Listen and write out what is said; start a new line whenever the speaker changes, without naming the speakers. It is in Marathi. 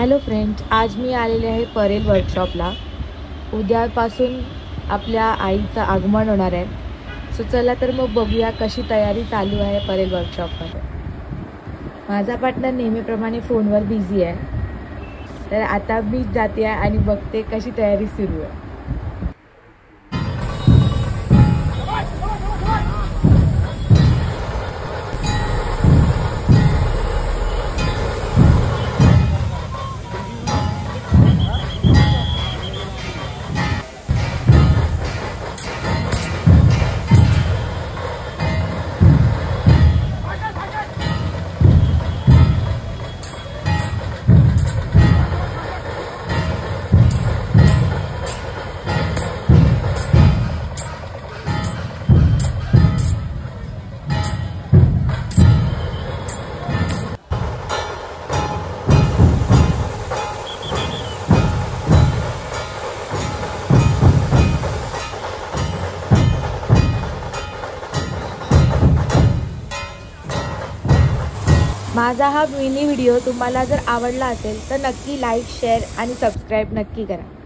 हॅलो फ्रेंड्स, आज मी आलेले आहे परेल वर्कशॉपला। उद्यापासून आपल्या आईचं आगमन होणार आहे। सो चला तर मग बघूया कशी तयारी चालू आहे परेल वर्कशॉपमध्ये। माझा पार्टनर नेहमीप्रमाणे फोनवर बिझी आहे, तर आता मी जाते आणि बघते कशी तयारी सुरू आहे। माझा हा मिनी व्हिडिओ तुम्हाला जर आवडला असेल तर नक्की लाईक, शेअर आणि सबस्क्राईब नक्की करा।